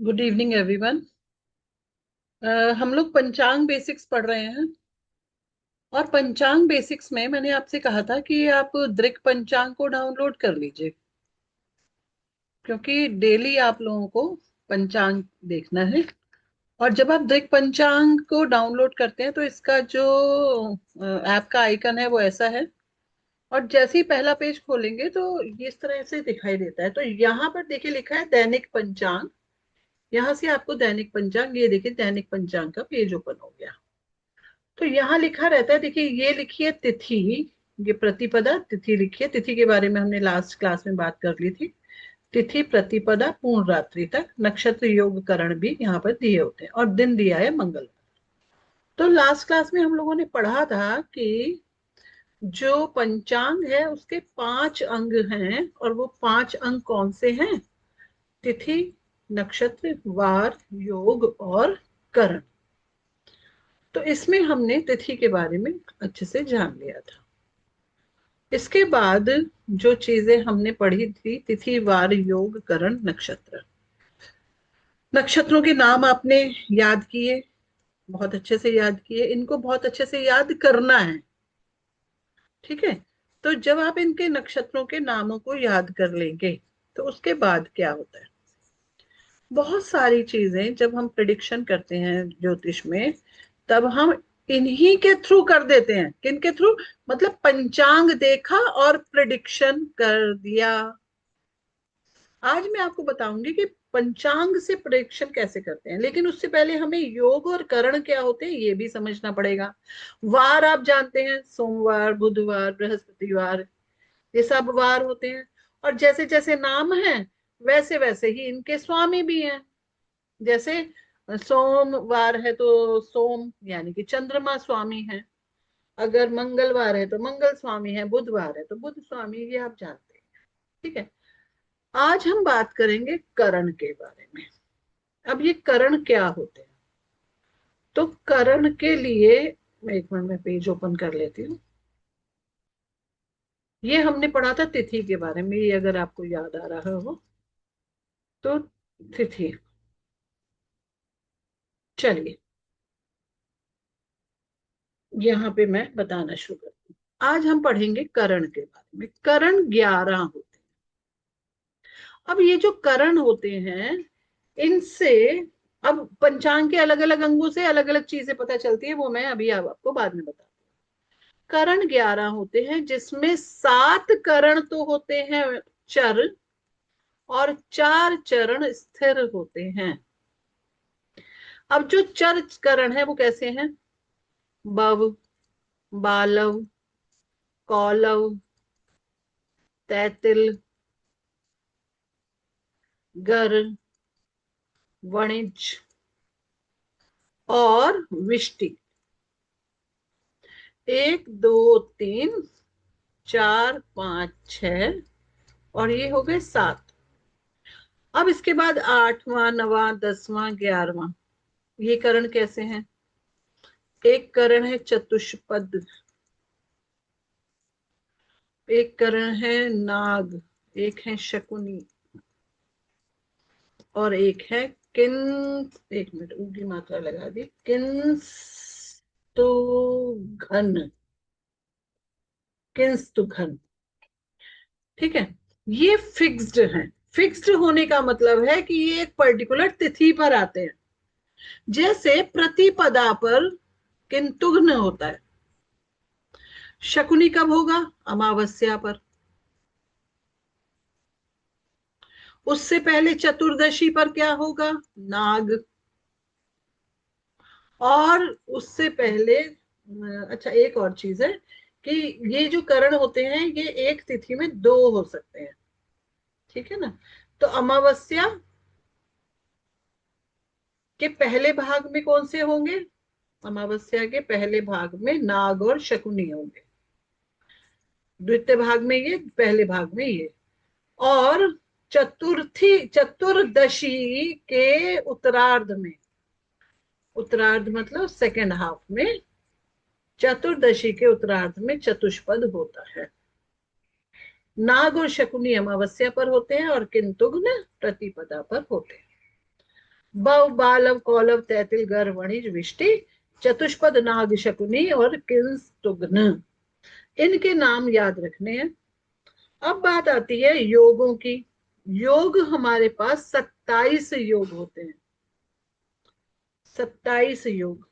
Good evening everyone. हम लोग पंचांग बेसिक्स पढ़ रहे हैं। और पंचांग बेसिक्स में मैंने आपसे कहा था कि आप दृक पंचांग को डाउनलोड कर लीजिए, क्योंकि डेली आप लोगों को पंचांग देखना है। और जब आप दृक पंचांग को डाउनलोड करते हैं तो इसका जो ऐप का आइकन है वो ऐसा है। और जैसे ही पहला पेज खोलेंगे तो ये इस तरह से दिखाई देता है। तो यहाँ पर देखिए लिखा है दैनिक पंचांग। यहाँ से आपको दैनिक पंचांग, ये देखिए दैनिक पंचांग का पेज ओपन हो गया। तो यहाँ लिखा रहता है, देखिए ये लिखी है तिथि, ये प्रतिपदा तिथि लिखी है। तिथि के बारे में हमने लास्ट क्लास में बात कर ली थी। तिथि प्रतिपदा पूर्ण रात्रि तक, नक्षत्र योग करण भी यहाँ पर दिए होते हैं और दिन दिया है मंगल। तो लास्ट क्लास में हम लोगों ने पढ़ा था कि जो पंचांग है उसके 5 अंग हैं, और वो 5 अंग कौन से हैं? तिथि, नक्षत्र, वार, योग और करण। तो इसमें हमने तिथि के बारे में अच्छे से जान लिया था। इसके बाद जो चीजें हमने पढ़ी थी, तिथि, वार, योग, करण, नक्षत्र। नक्षत्रों के नाम आपने याद किए, बहुत अच्छे से याद किए। इनको बहुत अच्छे से याद करना है, ठीक है। तो जब आप इनके नक्षत्रों के नामों को याद कर लेंगे तो उसके बाद क्या होता है, बहुत सारी चीजें जब हम प्रिडिक्शन करते हैं ज्योतिष में, तब हम इन्हीं के थ्रू कर देते हैं। किन के थ्रू? मतलब पंचांग देखा और प्रिडिक्शन कर दिया। आज मैं आपको बताऊंगी कि पंचांग से प्रेडिक्शन कैसे करते हैं, लेकिन उससे पहले हमें योग और करण क्या होते हैं ये भी समझना पड़ेगा। वार आप जानते हैं, सोमवार, बुधवार, बृहस्पतिवार, ये सब वार होते हैं। और जैसे जैसे नाम है वैसे वैसे ही इनके स्वामी भी हैं। जैसे सोमवार है तो सोम यानी कि चंद्रमा स्वामी है। अगर मंगलवार है तो मंगल स्वामी है, बुधवार है तो बुध स्वामी, ये आप जानते हैं, ठीक है। आज हम बात करेंगे करण के बारे में। अब ये करण क्या होते हैं? तो करण के लिए, एक मिनट में पेज ओपन कर लेती हूँ। ये हमने पढ़ा था तिथि के बारे में, ये अगर आपको याद आ रहा हो तो। तिथि, चलिए यहाँ पे मैं बताना शुरू करती हूँ। आज हम पढ़ेंगे करण के बारे में। करण 11 होते हैं। अब ये जो करण होते हैं इनसे, अब पंचांग के अलग अलग अंगों से अलग अलग चीजें पता चलती है, वो मैं अभी आपको बाद में बताती हूँ। करण 11 होते हैं, जिसमें 7 करण तो होते हैं चर, और 4 चरण स्थिर होते हैं। अब जो चर करण है वो कैसे हैं? बव, बालव, कौलव, तैतिल, गर, वणिज और विष्टि। 1 2 3 4 5 6, और ये हो गए 7। अब इसके बाद 8वां, 9वां, 10वां, 11वां, ये करण कैसे हैं? एक करण है चतुष्पद, एक करण है नाग, एक है शकुनी, और एक है किन, एक मिनट ऊंगी मात्रा लगा दी, किंस्तु घन, किंस्तु घन, ठीक है। ये फिक्स्ड है। फिक्स्ड होने का मतलब है कि ये एक पर्टिकुलर तिथि पर आते हैं। जैसे प्रतिपदा पर किंतुघ्न होता है। शकुनी कब होगा? अमावस्या पर। उससे पहले चतुर्दशी पर क्या होगा? नाग। और उससे पहले अच्छा एक और चीज है कि ये जो करण होते हैं ये एक तिथि में 2 हो सकते हैं, ठीक है ना। तो अमावस्या के पहले भाग में कौन से होंगे? अमावस्या के पहले भाग में नाग और शकुनी होंगे। द्वितीय भाग में ये, पहले भाग में ये। और चतुर्दशी के उत्तरार्ध में, उत्तरार्ध मतलब सेकेंड हाफ में, चतुर्दशी के उत्तरार्ध में चतुष्पद होता है। नाग और शकुनी अमावस्या पर होते हैं और किंतुग्न प्रतिपदा पर होते हैं। बव बालव कौलव तैतिल गर वणिज विष्टि चतुष्पद नाग शकुनी और किंस्तुग्न, इनके नाम याद रखने हैं। अब बात आती है योगों की। योग हमारे पास 27 योग होते हैं, 27 योग।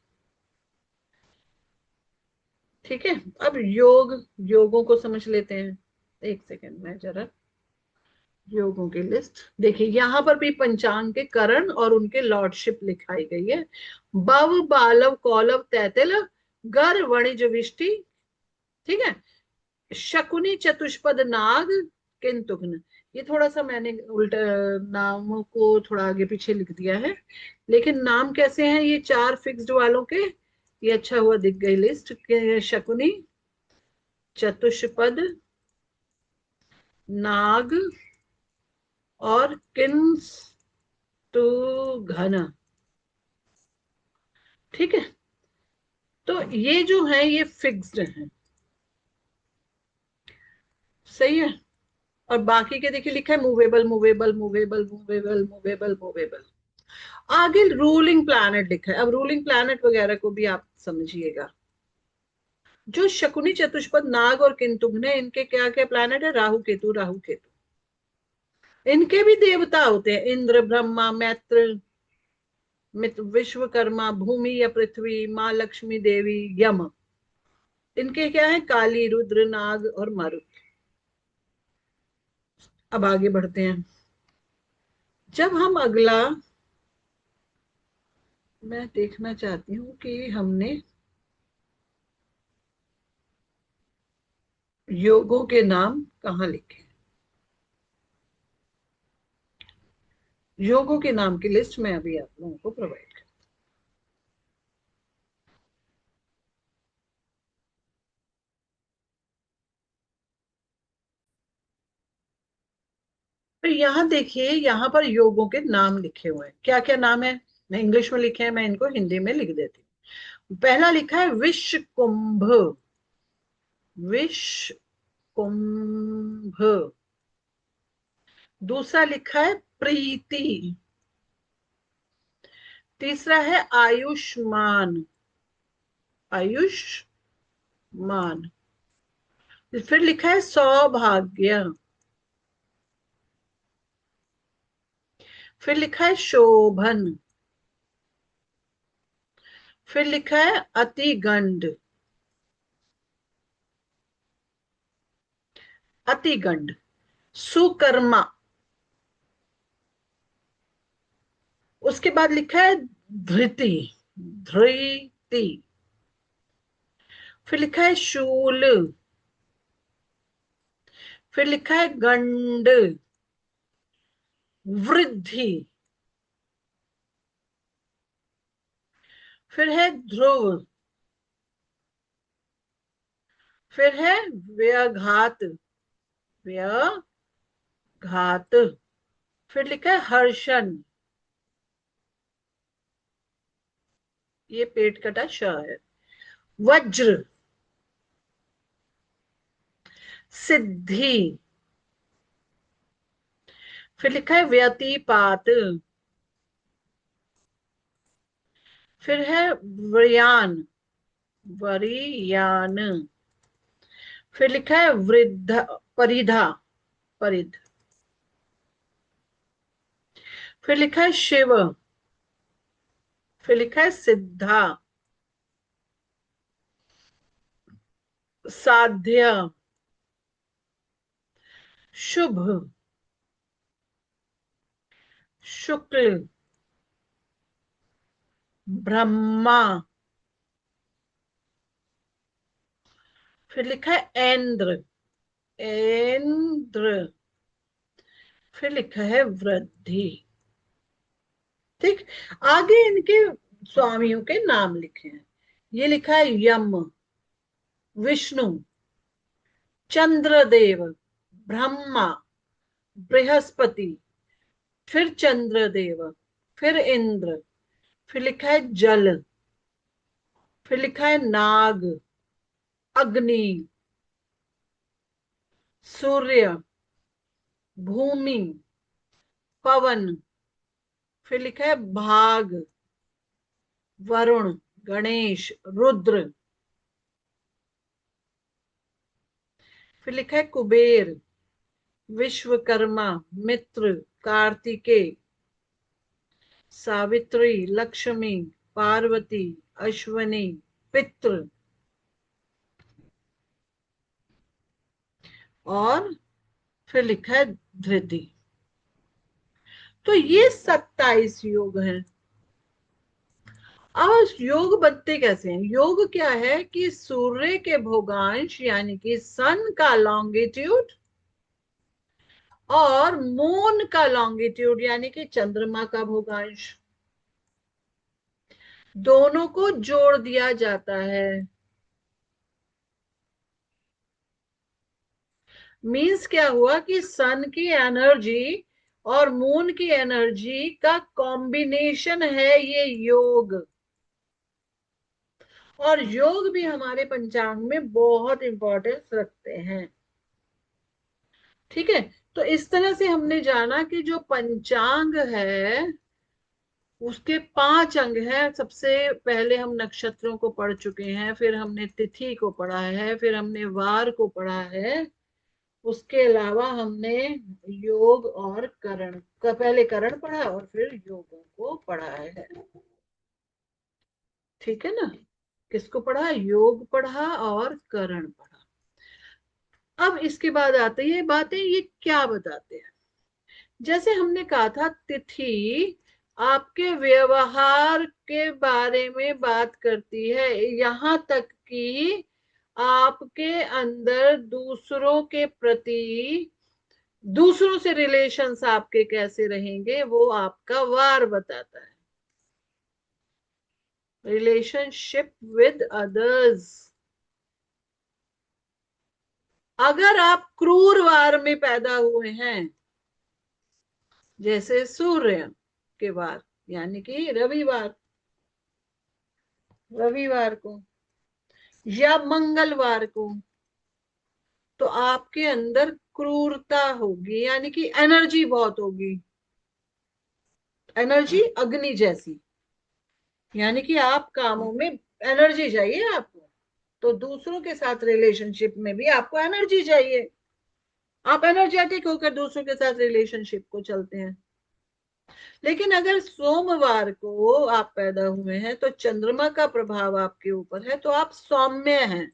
ठीक है, अब योगों को समझ लेते हैं। एक सेकेंड में जरा योगों की लिस्ट देखिए। यहां पर भी पंचांग के करण और उनके लॉर्डशिप लिखाई गई है। बव बालव कौलव तैतिल गर वणिज विष्टि, ठीक है, शकुनी चतुष्पद नाग किंतुग्न। ये थोड़ा सा मैंने उल्टा नामों को थोड़ा आगे पीछे लिख दिया है, लेकिन नाम कैसे हैं ये चार फिक्स्ड वालों के, ये अच्छा हुआ दिख गई लिस्ट के। शकुनी, चतुष्पद, नाग और किंतुघ्न। ठीक है, तो ये जो है ये फिक्स्ड है, सही है। और बाकी के देखिए लिखा है movable movable movable movable movable movable. आगे रूलिंग प्लैनेट लिखा है। अब रूलिंग प्लैनेट वगैरह को भी आप समझिएगा। जो शकुनी चतुष्पद नाग और किंतुग्न है, इनके क्या क्या प्लैनेट है? राहु केतु, राहु केतु। इनके भी देवता होते हैं, इंद्र, ब्रह्मा, मैत्र, विश्वकर्मा, भूमि या पृथ्वी, माँ लक्ष्मी देवी, यम। इनके क्या है? काली, रुद्र, नाग और मारुत। अब आगे बढ़ते हैं। जब हम अगला, मैं देखना चाहती हूँ कि हमने योगों के नाम कहाँ लिखे। योगों के नाम की लिस्ट मैं अभी आप लोगों को प्रोवाइड कर। तो यहाँ देखिए, यहाँ पर योगों के नाम लिखे हुए हैं। क्या क्या नाम है? मैं इंग्लिश में लिखे हैं, मैं इनको हिंदी में लिख देती हूँ। पहला लिखा है विश्व कुंभ, विश्व कुंभ। दूसरा लिखा है प्रीति। तीसरा है आयुष्मान, आयुष्मान। फिर लिखा है सौभाग्य। फिर लिखा है शोभन। फिर लिखा है अतिगंड, अतिगंड। सुकर्मा। उसके बाद लिखा है धृति, धृति। फिर लिखा है शूल। फिर लिखा है गंड, वृद्धि। फिर है ध्रुव। फिर है व्यघात, व्यघात। फिर लिखा है हर्षण, ये पेट कटा श है। वज्र, सिद्धि। फिर लिखा है व्यतिपात। फिर है व्रयान, वरियान। फिर लिखा है वृद्ध, परिधा, परिध। फिर लिखा है शिव। फिर लिखा है सिद्धा, साध्य, शुभ, शुक्ल, ब्रह्मा। फिर लिखा है ऐन्द्र, ऐन्द्र। फिर लिखा है वृद्धि। ठीक। आगे इनके स्वामियों के नाम लिखे हैं। ये लिखा है यम, विष्णु, चंद्रदेव, ब्रह्मा, बृहस्पति। फिर चंद्रदेव, फिर इंद्र। फिर लिखा है जल। फिर लिखा है नाग, अग्नि, सूर्य, भूमि, पवन, फिर लिखा है भाग, वरुण, गणेश, रुद्र। फिर लिखा है कुबेर, विश्वकर्मा, मित्र, कार्तिकेय, सावित्री, लक्ष्मी, पार्वती, अश्वनी, पितृ। और फिर लिखा है धृति। तो ये 27 योग हैं। अब योग बनते कैसे हैं? योग क्या है कि सूर्य के भोगांश यानी कि सन का लॉन्गिट्यूड और मून का लॉन्गिट्यूड यानी कि चंद्रमा का भोगांश, दोनों को जोड़ दिया जाता है। मीन्स क्या हुआ कि सन की एनर्जी और मून की एनर्जी का कॉम्बिनेशन है ये योग। और योग भी हमारे पंचांग में बहुत इंपॉर्टेंस रखते हैं। ठीक है, तो इस तरह से हमने जाना कि जो पंचांग है उसके 5 अंग हैं। सबसे पहले हम नक्षत्रों को पढ़ चुके हैं, फिर हमने तिथि को पढ़ा है, फिर हमने वार को पढ़ा है। उसके अलावा हमने योग और करण का, पहले करण पढ़ा और फिर योगों को पढ़ा है। ठीक है ना? किसको पढ़ा? योग पढ़ा और करण पढ़ा। अब इसके बाद आते हैं ये बातें, ये क्या बताते हैं। जैसे हमने कहा था तिथि आपके व्यवहार के बारे में बात करती है, यहां तक कि आपके अंदर दूसरों के प्रति, दूसरों से रिलेशंस आपके कैसे रहेंगे वो आपका वार बताता है। Relationship with others. अगर आप क्रूर वार में पैदा हुए हैं, जैसे सूर्य के वार यानी कि रविवार, रविवार को या मंगलवार को, तो आपके अंदर क्रूरता होगी यानी कि एनर्जी बहुत होगी। एनर्जी अग्नि जैसी, यानी कि आप कामों में एनर्जी चाहिए आपको, तो दूसरों के साथ रिलेशनशिप में भी आपको एनर्जी चाहिए। आप एनर्जेटिक होकर दूसरों के साथ रिलेशनशिप को चलते हैं। लेकिन अगर सोमवार को आप पैदा हुए हैं तो चंद्रमा का प्रभाव आपके ऊपर है, तो आप सौम्य हैं।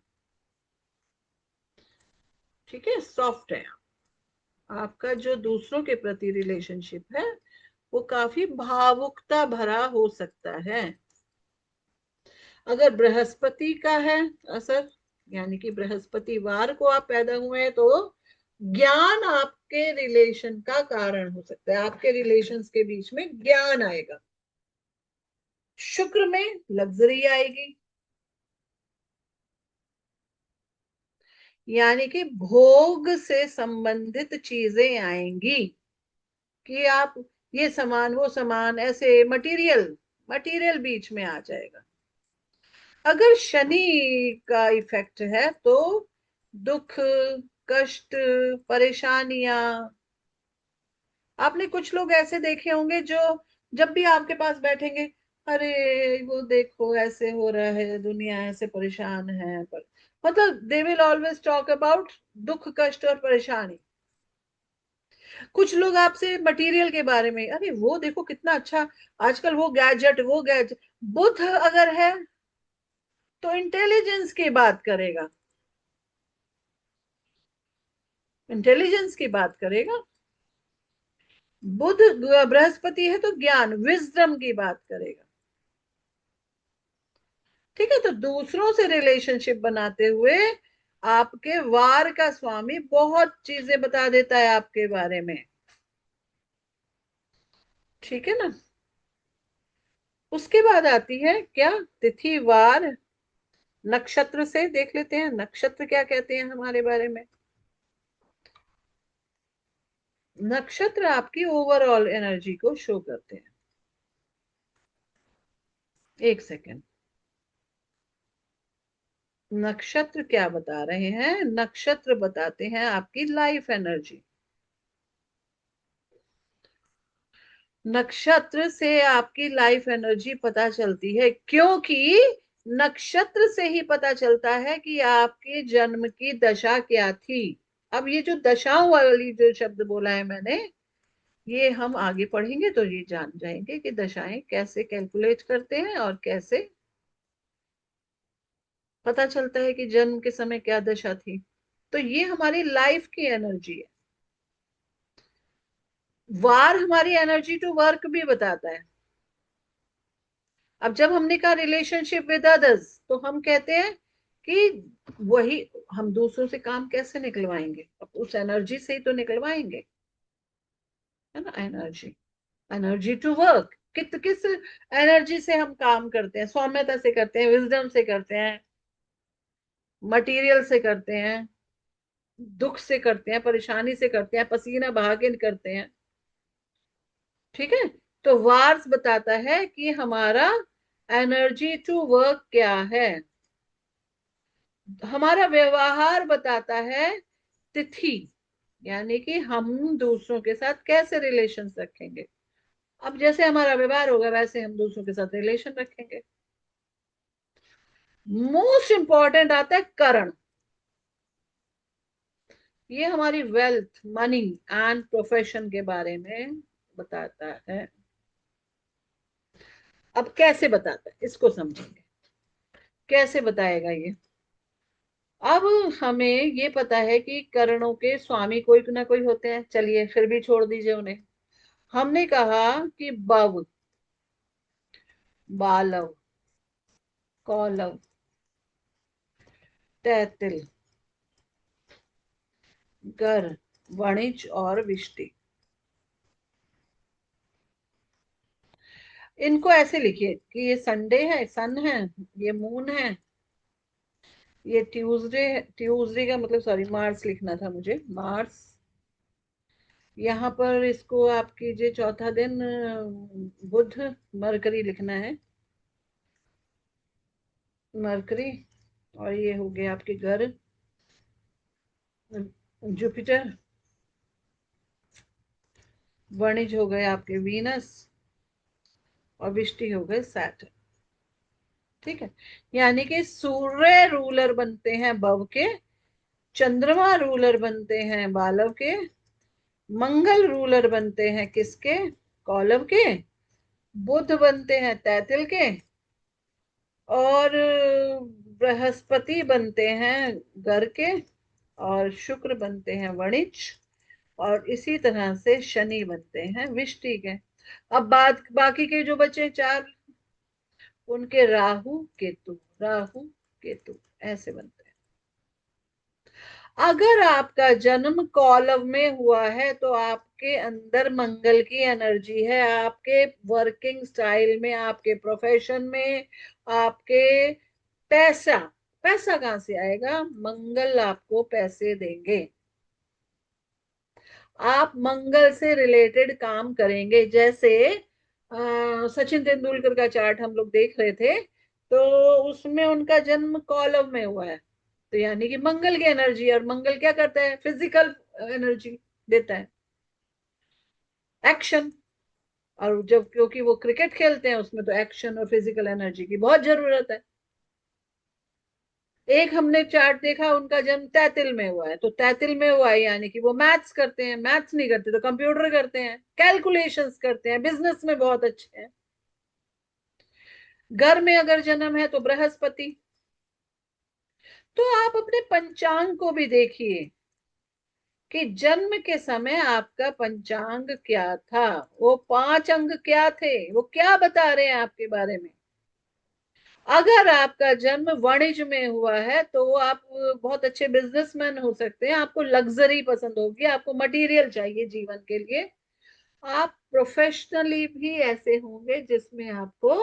ठीक है, सॉफ्ट है। आपका जो दूसरों के प्रति रिलेशनशिप है वो काफी भावुकता भरा हो सकता है। अगर बृहस्पति का है असर, यानी कि बृहस्पतिवार को आप पैदा हुए हैं, तो ज्ञान आपके रिलेशन का कारण हो सकता है। आपके रिलेशंस के बीच में ज्ञान आएगा। शुक्र में लग्जरी आएगी, यानी कि भोग से संबंधित चीजें आएंगी कि आप ये सामान वो सामान, ऐसे मटेरियल मटेरियल बीच में आ जाएगा। अगर शनि का इफेक्ट है तो दुख, कष्ट, परेशानियां। आपने कुछ लोग ऐसे देखे होंगे जो जब भी आपके पास बैठेंगे, अरे वो देखो ऐसे हो रहा है, दुनिया ऐसे परेशान है, पर मतलब they will always talk about दुख, कष्ट और परेशानी। कुछ लोग आपसे मटेरियल के बारे में, अरे वो देखो कितना अच्छा आजकल वो गैजेट, वो गैजेट। बुध अगर है तो इंटेलिजेंस की बात करेगा, इंटेलिजेंस की बात करेगा। बुध, बृहस्पति है तो ज्ञान, विजडम की बात करेगा। ठीक है, तो दूसरों से रिलेशनशिप बनाते हुए आपके वार का स्वामी बहुत चीजें बता देता है आपके बारे में। ठीक है ना? उसके बाद आती है क्या? तिथि, वार, नक्षत्र से देख लेते हैं नक्षत्र क्या कहते हैं हमारे बारे में। नक्षत्र आपकी ओवरऑल एनर्जी को शो करते हैं। एक सेकेंड, नक्षत्र क्या बता रहे हैं? नक्षत्र बताते हैं आपकी लाइफ एनर्जी। नक्षत्र से आपकी लाइफ एनर्जी पता चलती है, क्योंकि नक्षत्र से ही पता चलता है कि आपके जन्म की दशा क्या थी। अब ये जो दशाओं वाली जो शब्द बोला है मैंने, ये हम आगे पढ़ेंगे तो ये जान जाएंगे कि दशाएं कैसे कैलकुलेट करते हैं और कैसे पता चलता है कि जन्म के समय क्या दशा थी। तो ये हमारी लाइफ की एनर्जी है। वार हमारी एनर्जी टू वर्क भी बताता है। अब जब हमने कहा रिलेशनशिप विद अदर्स, तो हम कहते हैं कि वही हम दूसरों से काम कैसे निकलवाएंगे, अब उस एनर्जी से ही तो निकलवाएंगे, है ना। एनर्जी, एनर्जी टू वर्क, किस एनर्जी से हम काम करते हैं, सौम्यता से करते हैं, विजडम से करते हैं, मटेरियल से करते हैं, दुख से करते हैं, परेशानी से करते हैं, पसीना बहा के करते हैं। ठीक है। तो वार्स बताता है कि हमारा एनर्जी टू वर्क क्या है। हमारा व्यवहार बताता है तिथि, यानी कि हम दूसरों के साथ कैसे रिलेशन रखेंगे। अब जैसे हमारा व्यवहार होगा वैसे हम दूसरों के साथ रिलेशन रखेंगे। मोस्ट इंपॉर्टेंट आता है करण। ये हमारी वेल्थ, मनी एंड प्रोफेशन के बारे में बताता है। अब कैसे बताता है इसको समझेंगे, कैसे बताएगा ये। अब हमें ये पता है कि करणों के स्वामी कोई ना कोई होते हैं, चलिए फिर भी छोड़ दीजिए उन्हें। हमने कहा कि बव, बालव, कौलव, तैतिल, गर, वणिज और विष्टि। इनको ऐसे लिखिए कि ये संडे है, सन है, ये मून है, ये ट्यूसडे, ट्यूसडे का मतलब सॉरी मार्स लिखना था मुझे, मार्स। यहाँ पर इसको आप कीजिए चौथा दिन बुध, मरकरी लिखना है, मरकरी। और ये हो गए आपके ग्रह, जुपिटर, वणिज हो गए आपके वीनस, और विष्टि हो गए सैटर्न। ठीक है। यानी कि सूर्य रूलर बनते हैं बव के, चंद्रमा रूलर बनते हैं बालव के, मंगल रूलर बनते हैं किसके, कौलव के, बुध बनते हैं तैतिल के, और बृहस्पति बनते हैं घर के, और शुक्र बनते हैं वणिज, और इसी तरह से शनि बनते हैं विष्टि के। अब बात बाकी के जो बचे चार, उनके राहु केतु, राहु केतु ऐसे बनते हैं। अगर आपका जन्म कॉलम में हुआ है तो आपके अंदर मंगल की एनर्जी है, आपके वर्किंग स्टाइल में, आपके प्रोफेशन में, आपके पैसा, पैसा कहां से आएगा, मंगल आपको पैसे देंगे। आप मंगल से रिलेटेड काम करेंगे। जैसे सचिन तेंदुलकर का चार्ट हम लोग देख रहे थे, तो उसमें उनका जन्म कॉलम में हुआ है, तो यानी कि मंगल की एनर्जी, और मंगल क्या करता है, फिजिकल एनर्जी देता है, एक्शन। और जब क्योंकि वो क्रिकेट खेलते हैं उसमें तो एक्शन और फिजिकल एनर्जी की बहुत जरूरत है। एक हमने चार्ट देखा, उनका जन्म तैतिल में हुआ है, तो तैतिल में हुआ है यानी कि वो मैथ्स करते हैं, मैथ्स नहीं करते तो कंप्यूटर करते हैं, कैलकुलेशंस करते हैं, बिजनेस में बहुत अच्छे हैं। घर में अगर जन्म है तो बृहस्पति। तो आप अपने पंचांग को भी देखिए कि जन्म के समय आपका पंचांग क्या था, वो पांच अंग क्या थे, वो क्या बता रहे हैं आपके बारे में। अगर आपका जन्म वाणिज्य में हुआ है तो आप बहुत अच्छे बिजनेसमैन हो सकते हैं, आपको लग्जरी पसंद होगी, आपको मटेरियल चाहिए जीवन के लिए। आप प्रोफेशनली भी ऐसे होंगे जिसमें आपको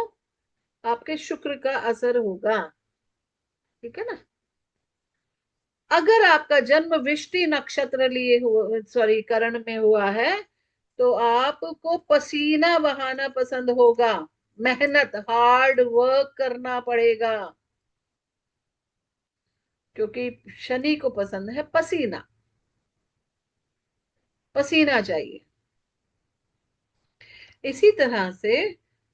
आपके शुक्र का असर होगा। ठीक है ना। अगर आपका जन्म विष्टि नक्षत्र लिए हुआ, सॉरी करण में हुआ है, तो आपको पसीना बहाना पसंद होगा, मेहनत, हार्ड वर्क करना पड़ेगा, क्योंकि शनि को पसंद है पसीना, पसीना चाहिए। इसी तरह से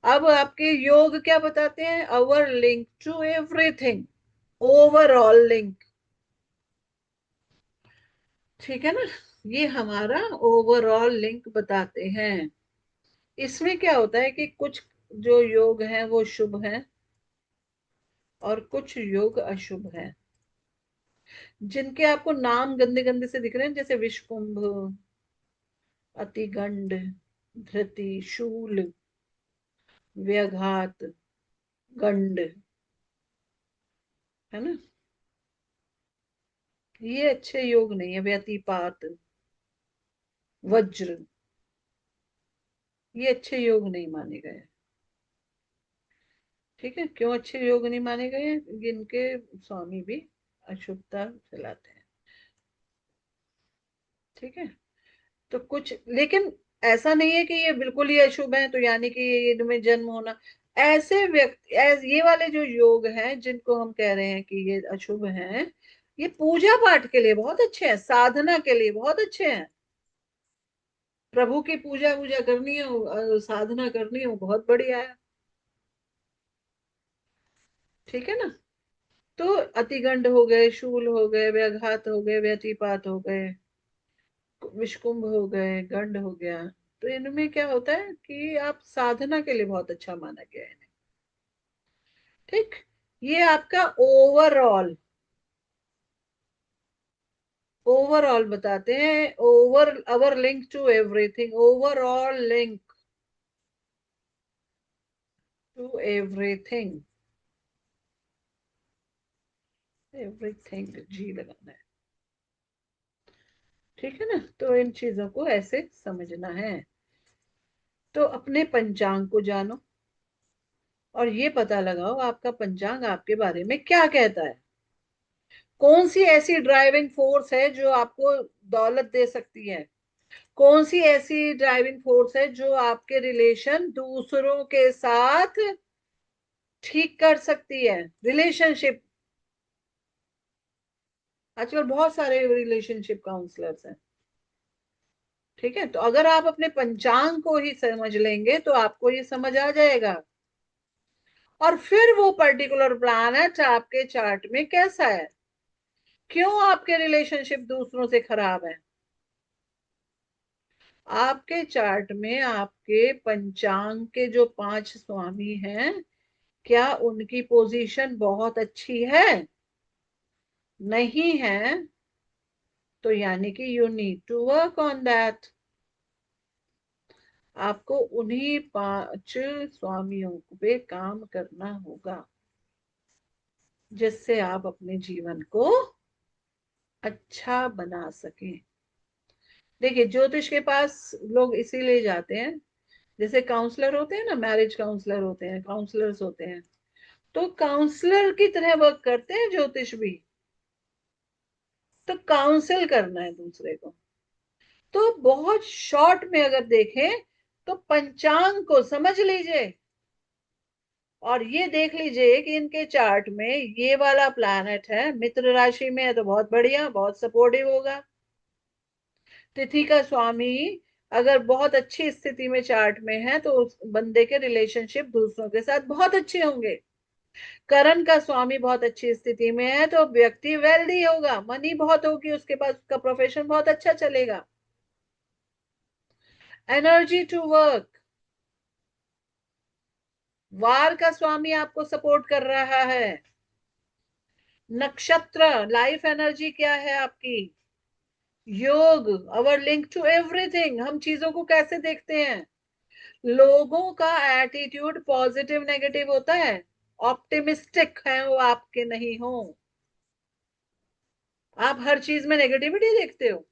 अब आपके योग क्या बताते हैं, our link to everything, overall link. ठीक है ना, ये हमारा ओवरऑल लिंक बताते हैं। इसमें क्या होता है कि कुछ जो योग हैं वो शुभ हैं और कुछ योग अशुभ हैं, जिनके आपको नाम गंदे गंदे से दिख रहे हैं, जैसे विषकुंभ, अतिगंड, धृति, शूल, व्याघात, गंड, है ना, ये अच्छे योग नहीं है। व्यतिपात, वज्र, ये अच्छे योग नहीं माने गए। ठीक है, क्यों अच्छे योग नहीं माने गए हैं, जिनके स्वामी भी अशुभता फैलाते हैं। ठीक है, तो कुछ, लेकिन ऐसा नहीं है कि ये बिल्कुल ही अशुभ है, तो यानी कि ये इनमें जन्म होना, ऐसे व्यक्ति ये वाले जो योग हैं जिनको हम कह रहे हैं कि ये अशुभ हैं, ये पूजा पाठ के लिए बहुत अच्छे हैं, साधना के लिए बहुत अच्छे हैं। प्रभु की पूजा वूजा करनी हो, साधना करनी हो, बहुत बढ़िया है। ठीक है ना, तो अतिगंड हो गए, शूल हो गए, व्याघात हो गए, व्यतिपात हो गए, विषकुंभ हो गए, गंड हो गया, तो इनमें क्या होता है कि आप साधना के लिए बहुत अच्छा माना गया है इन्हें। ठीक, ये आपका ओवरऑल, ओवरऑल बताते हैं, over our link to everything, overall link to everything, everything जी लगाना है। ठीक है ना, तो इन चीजों को ऐसे समझना है। तो अपने पंचांग को जानो और ये पता लगाओ आपका पंचांग आपके बारे में क्या कहता है। कौन सी ऐसी ड्राइविंग फोर्स है जो आपको दौलत दे सकती है, कौन सी ऐसी ड्राइविंग फोर्स है जो आपके रिलेशन दूसरों के साथ ठीक कर सकती है, रिलेशनशिप। आजकल बहुत सारे रिलेशनशिप काउंसलर्स हैं। ठीक है, तो अगर आप अपने पंचांग को ही समझ लेंगे तो आपको ये समझ आ जाएगा, और फिर वो पर्टिकुलर प्लैनेट आपके चार्ट में कैसा है, क्यों आपके रिलेशनशिप दूसरों से खराब है। आपके चार्ट में आपके पंचांग के जो 5 स्वामी हैं, क्या उनकी पोजीशन बहुत अच्छी है, नहीं है, तो यानी कि you need to work on that. आपको उन्हीं 5 स्वामियों पे काम करना होगा, जिससे आप अपने जीवन को अच्छा बना सकें। देखिए, ज्योतिष के पास लोग इसीलिए जाते हैं, जैसे काउंसलर होते हैं ना, मैरिज काउंसलर होते हैं, काउंसलर्स होते हैं, तो काउंसलर की तरह वर्क करते हैं ज्योतिष भी। तो काउंसिल करना है दूसरे को। तो बहुत शॉर्ट में अगर देखें तो पंचांग को समझ लीजिए और ये देख लीजिए कि इनके चार्ट में ये वाला प्लैनेट है, मित्र राशि में है, तो बहुत बढ़िया, बहुत सपोर्टिव होगा। तिथि का स्वामी अगर बहुत अच्छी स्थिति में चार्ट में है तो उस बंदे के रिलेशनशिप दूसरों के साथ बहुत अच्छे होंगे। करण का स्वामी बहुत अच्छी स्थिति में है तो व्यक्ति वेल्दी होगा, मनी बहुत होगी उसके पास, उसका प्रोफेशन बहुत अच्छा चलेगा। एनर्जी टू वर्क, वार का स्वामी आपको सपोर्ट कर रहा है। नक्षत्र, लाइफ एनर्जी क्या है आपकी। योग, अवर लिंक टू एवरीथिंग, हम चीजों को कैसे देखते हैं। लोगों का एटीट्यूड पॉजिटिव नेगेटिव होता है, ऑप्टिमिस्टिक है वो आपके नहीं हो, आप हर चीज में नेगेटिविटी देखते हो,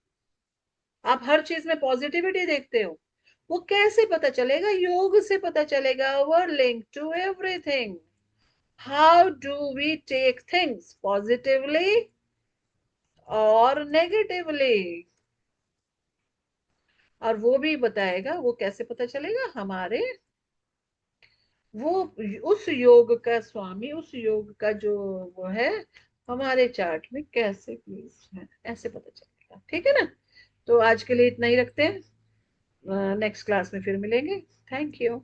आप हर चीज में पॉजिटिविटी देखते हो। वो कैसे पता चलेगा, योग से पता चलेगा, our link to everything, how do we take things positively और नेगेटिवली। और वो भी बताएगा, वो कैसे पता चलेगा, हमारे वो उस योग का स्वामी, उस योग का जो वो है, हमारे चार्ट में कैसे प्लेस है, ऐसे पता चलेगा। ठीक है ना, तो आज के लिए इतना ही रखते हैं। नेक्स्ट क्लास में फिर मिलेंगे। Thank you.